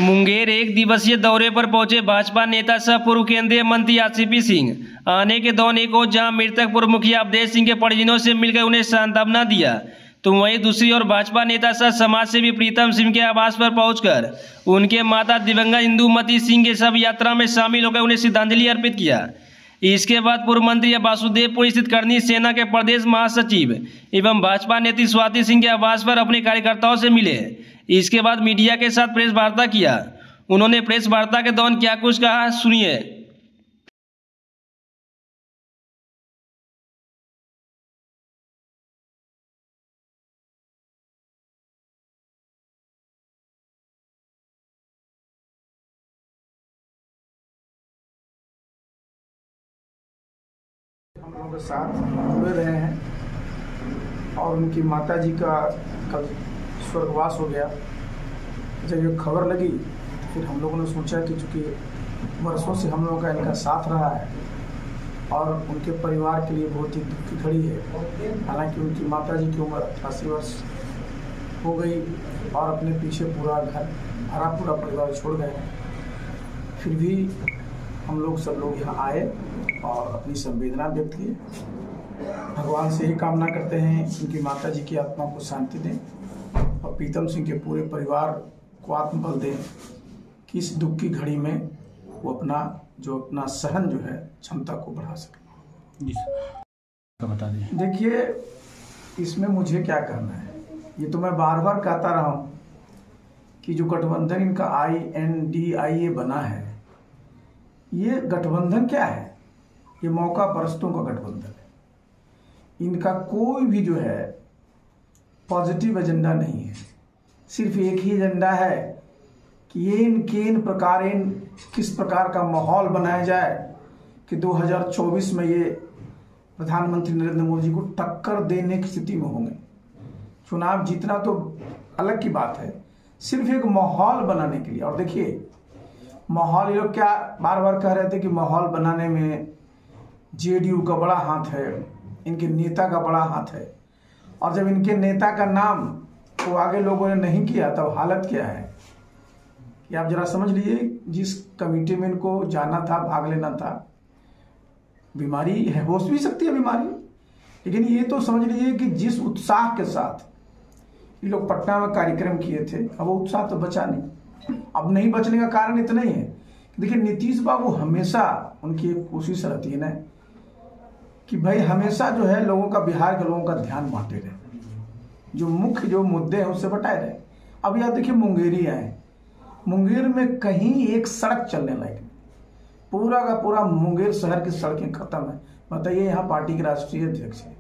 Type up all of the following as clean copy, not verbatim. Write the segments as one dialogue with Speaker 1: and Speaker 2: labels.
Speaker 1: मुंगेर एक दिवसीय दौरे पर पहुंचे भाजपा नेता सह पूर्व केंद्रीय मंत्री आरसीपी सिंह आने के दौरान एक और जहां मृतक पूर्व मुखिया अवधेश सिंह के परिजनों से मिलकर उन्हें सांत्वना दिया, तो वहीं दूसरी ओर भाजपा नेता सह समाज सेवी प्रीतम सिंह के आवास पर पहुंचकर उनके माता दिवंगत इंदुमती सिंह के शव यात्रा में शामिल होकर उन्हें श्रद्धांजलि अर्पित किया। इसके बाद पूर्व मंत्री वासुदेवपुर स्थित करनी सेना के प्रदेश महासचिव एवं भाजपा नेत्री स्वाति सिंह के आवास पर अपने कार्यकर्ताओं से मिले। इसके बाद मीडिया के साथ प्रेस वार्ता किया। उन्होंने प्रेस वार्ता के दौरान क्या कुछ कहा, सुनिए।
Speaker 2: हम लोगों के साथ जुड़े रहे हैं और उनकी माताजी का कल स्वर्गवास हो गया। जब ये खबर लगी फिर हम लोगों ने सोचा कि चूँकि वर्षों से हम लोगों का इनका साथ रहा है और उनके परिवार के लिए बहुत ही दुख की घड़ी है। हालांकि उनकी माताजी की उम्र 88 वर्ष हो गई और अपने पीछे पूरा घर भरा पूरा परिवार छोड़ गए, फिर भी हम लोग सब लोग यहाँ आए और अपनी संवेदना व्यक्त की। भगवान से ही कामना करते हैं कि उनकी माताजी की आत्मा को शांति दें और प्रीतम सिंह के पूरे परिवार को आत्मबल दें कि इस दुख की घड़ी में वो अपना सहन जो है क्षमता को बढ़ा सके।
Speaker 3: बता दीजिए।
Speaker 2: देखिए, इसमें मुझे क्या करना है, ये तो मैं बार बार कहता रहा हूँ कि जो गठबंधन इनका INDIA बना है, ये गठबंधन क्या है? ये मौका परस्तों का गठबंधन है। इनका कोई भी जो है पॉजिटिव एजेंडा नहीं है। सिर्फ एक ही एजेंडा है कि ये किस प्रकार का माहौल बनाया जाए कि 2024 में ये प्रधानमंत्री नरेंद्र मोदी जी को टक्कर देने की स्थिति में होंगे। चुनाव जीतना तो अलग की बात है, सिर्फ एक माहौल बनाने के लिए। और देखिए, माहौल, ये लोग क्या बार बार कह रहे थे कि माहौल बनाने में JDU का बड़ा हाथ है, इनके नेता का बड़ा हाथ है। और जब इनके नेता का नाम तो आगे लोगों ने नहीं किया, तब हालत क्या है कि आप जरा समझ लीजिए। जिस कमेटी में इनको जाना था, भाग लेना था, बीमारी है, हो भी सकती है बीमारी, लेकिन ये तो समझ लीजिए कि जिस उत्साह के साथ ये लोग पटना में कार्यक्रम किए थे, अब वो उत्साह तो बचा नहीं। अब नहीं बचने का कारण इतना ही है, देखिए नीतीश बाबू हमेशा उनकी एक कोशिश रहती है ना कि भाई हमेशा जो है लोगों का, बिहार के लोगों का ध्यान बांटे रहे, जो मुख्य जो मुद्दे हैं उससे बटाए रहे। अब यार देखिए, मुंगेरी आए, मुंगेर में कहीं एक सड़क चलने लायक नहीं, पूरा का पूरा मुंगेर शहर की सड़कें खत्म है। बताइए, यहाँ पार्टी के राष्ट्रीय अध्यक्ष है,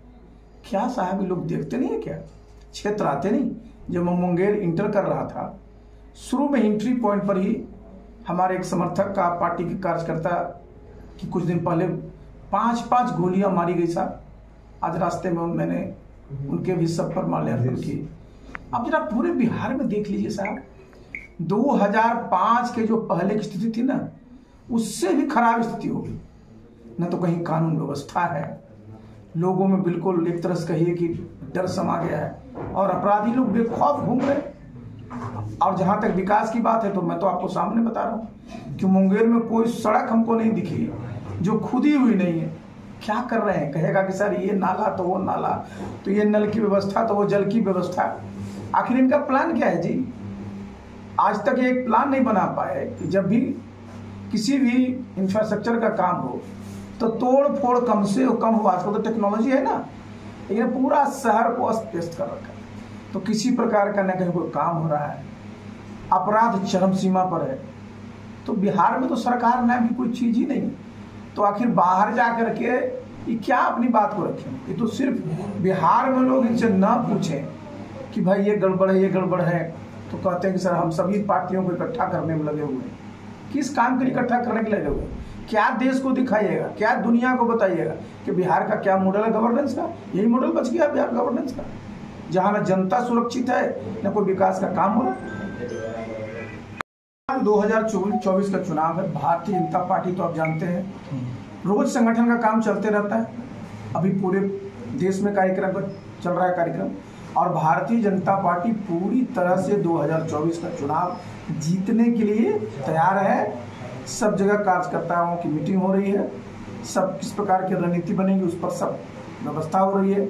Speaker 2: क्या साहब ये लोग देखते नहीं है क्या? क्षेत्र आते नहीं? जब मैं मुंगेर इंटर कर रहा था, शुरू में एंट्री पॉइंट पर ही हमारे एक समर्थक का, पार्टी के कार्यकर्ता की कुछ दिन पहले 5-5 गोलियां मारी गई साहब। आज रास्ते में मैंने उनके भी सब पर माल्यार्पण की। अब जरा पूरे बिहार में देख लीजिए साहब, 2005 के जो पहले की स्थिति थी ना, उससे भी खराब स्थिति हो गई। न तो कहीं कानून व्यवस्था है, लोगों में बिल्कुल एक तरह से कहिए कि डर समा गया है और अपराधी लोग बेखौफ घूम रहे। और जहां तक विकास की बात है, तो मैं तो आपको सामने बता रहा हूं कि मुंगेर में कोई सड़क हमको नहीं दिखी जो खुदी हुई नहीं है। क्या कर रहे हैं? कहेगा कि सर ये नाला तो वो नाला, तो ये नल की व्यवस्था तो वो जल की व्यवस्था। आखिर इनका प्लान क्या है जी? आज तक ये एक प्लान नहीं बना पाए कि जब भी किसी भी इंफ्रास्ट्रक्चर का काम हो तो तोड़ फोड़ कम से कम हो। आजकल तो टेक्नोलॉजी है ना, लेकिन पूरा शहर को अस्त व्यस्त कर रखा है। तो किसी प्रकार का न कहीं कोई काम हो रहा है, अपराध चरम सीमा पर है। तो बिहार में तो सरकार न भी कोई चीज ही नहीं, तो आखिर बाहर जा करके ये क्या अपनी बात को रखें? ये तो सिर्फ बिहार में लोग इनसे न पूछें कि भाई ये गड़बड़ है, ये गड़बड़ है, तो कहते हैं कि सर हम सभी पार्टियों को इकट्ठा करने में लगे हुए हैं। किस काम के लिए इकट्ठा करने के लगे हुए? क्या देश को दिखाइएगा, क्या दुनिया को बताइएगा कि बिहार का क्या मॉडल है गवर्नेंस का? यही मॉडल बच गया बिहार गवर्नेंस का, जहां न जनता सुरक्षित है न कोई विकास का काम हो रहा है। 2024 का चुनाव है, भारतीय जनता पार्टी तो आप जानते हैं रोज संगठन का काम चलते रहता है। अभी पूरे देश में कार्यक्रम चल रहा है कार्यक्रम, और भारतीय जनता पार्टी पूरी तरह से 2024 का चुनाव जीतने के लिए तैयार है। सब जगह कार्यकर्ताओं की मीटिंग हो रही है, सब किस प्रकार की रणनीति बनेगी उस पर सब व्यवस्था हो रही है।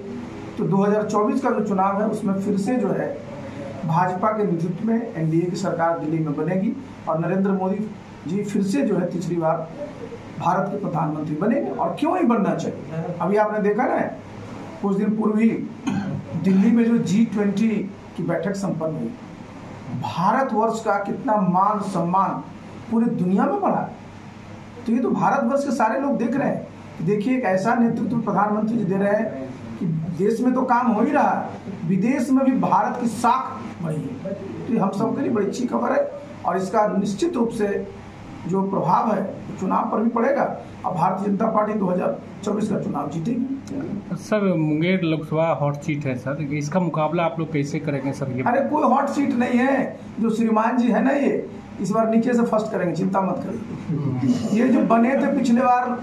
Speaker 2: तो 2024 का जो चुनाव है उसमें फिर से जो है भाजपा के नेतृत्व में एनडीए की सरकार दिल्ली में बनेगी और नरेंद्र मोदी जी फिर से जो है तीसरी बार भारत के प्रधानमंत्री बनेंगे। और क्यों नहीं बनना चाहिए? अभी आपने देखा ना कुछ दिन पूर्व ही दिल्ली में जो G20 की बैठक संपन्न हुई, भारतवर्ष का कितना मान सम्मान पूरी दुनिया में बढ़ा। तो ये तो भारतवर्ष के सारे लोग देख रहे हैं कि देखिए एक ऐसा नेतृत्व प्रधानमंत्री जी दे रहे हैं कि देश में तो काम हो ही रहा है, विदेश में भी भारत की साख बढ़ी है। तो ये हम सबके लिए बड़ी अच्छी खबर है और इसका निश्चित रूप से जो प्रभाव है चुनाव पर भी पड़ेगा और भारतीय जनता पार्टी 2024 का चुनाव जीतेगी।
Speaker 3: Sir Munger Lok Sabha hot seat है सर, इसका मुकाबला आप लोग कैसे करेंगे सर? ये
Speaker 2: अरे कोई हॉट सीट नहीं है, जो श्रीमान जी है ना ये इस बार नीचे से फर्स्ट करेंगे, चिंता मत करिए। ये जो बने थे पिछले बार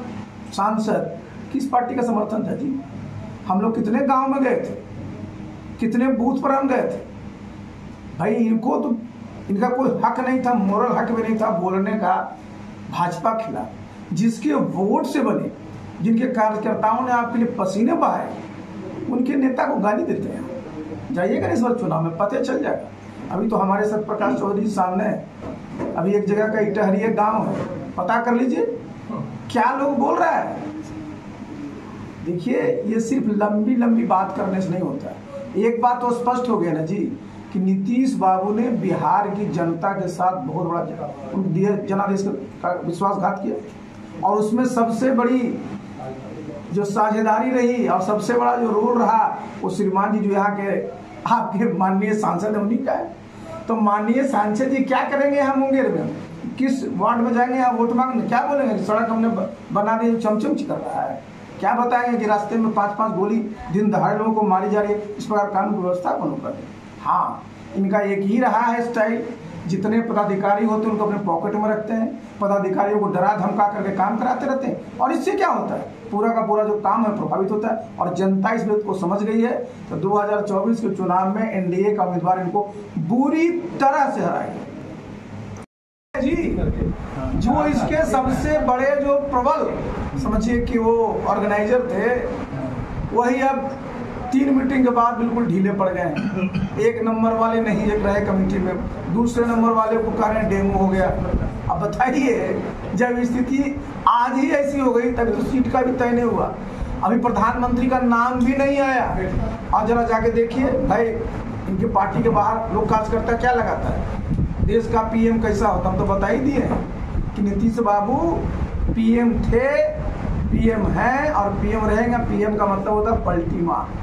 Speaker 2: सांसद, किस पार्टी का समर्थन था जी? हम लोग कितने गांव में गए थे, कितने बूथ पर हम गए थे भाई। इनको तो इनका कोई हक नहीं था, मोरल हक भी नहीं था बोलने का भाजपा के खिलाफ। जिसके वोट से बने, जिनके कार्यकर्ताओं ने आपके लिए पसीने बहाए, उनके नेता को गाली देते हैं। जाइएगा इस बार चुनाव में पता चल जाएगा। अभी तो हमारे सत्यप्रकाश चौधरी सामने अभी एक जगह का इटहरी गांव है, पता कर लीजिए क्या लोग बोल रहा है। देखिए ये सिर्फ लंबी लंबी बात करने से नहीं होता है। एक बात तो स्पष्ट हो गया ना जी कि नीतीश बाबू ने बिहार की जनता के साथ बहुत बड़ा जनादेश का विश्वासघात किया और उसमें सबसे बड़ी जो साझेदारी रही और सबसे बड़ा जो रोल रहा वो श्रीमान जी जो यहाँ के आपके माननीय सांसद है उन्हीं का है। तो माननीय सांसद जी क्या करेंगे? हम मुंगेर में किस वार्ड में जाएंगे यहाँ वोट मांगने? क्या बोलेंगे? सड़क हमने बना दी, चमचम कर रहा है। क्या बताएंगे कि रास्ते में 5-5 गोली दिन दहाड़े लोगों को मारी जा रही है? इस प्रकार कानून व्यवस्था बनो कर। हाँ, इनका एक ही रहा है स्टाइल, जितने पदाधिकारी होते हैं उनको अपने पॉकेट में रखते हैं, पदाधिकारियों को डरा धमका करके काम कराते रहते हैं और इससे क्या होता है? पूरा का पूरा जो काम है प्रभावित होता है और जनता इस बात को समझ गई है। तो 2024 के चुनाव में एनडीए का उम्मीदवार इनको बुरी तरह से हराएगा जी। जो इसके सबसे बड़े जो प्रबल समझिए कि वो ऑर्गेनाइजर थे, वही अब 3 मीटिंग के बाद बिल्कुल ढीले पड़ गए हैं। 1 नंबर वाले नहीं एक रहे कमेटी में, दूसरे नंबर वाले को कह रहे हैं डेमो हो गया। अब बताइए जब स्थिति आज ही ऐसी हो गई तभी तो सीट का भी तय नहीं हुआ, अभी प्रधानमंत्री का नाम भी नहीं आया। और जरा जाके देखिए भाई इनकी पार्टी के बाहर लोग कार्यकर्ता क्या लगाता है, देश का पीएम कैसा होता, हम तो बता ही दिए कि नीतीश बाबू पीएम थे, पीएम हैं और पीएम रहेंगे। पीएम का मतलब होता है पलटी मार।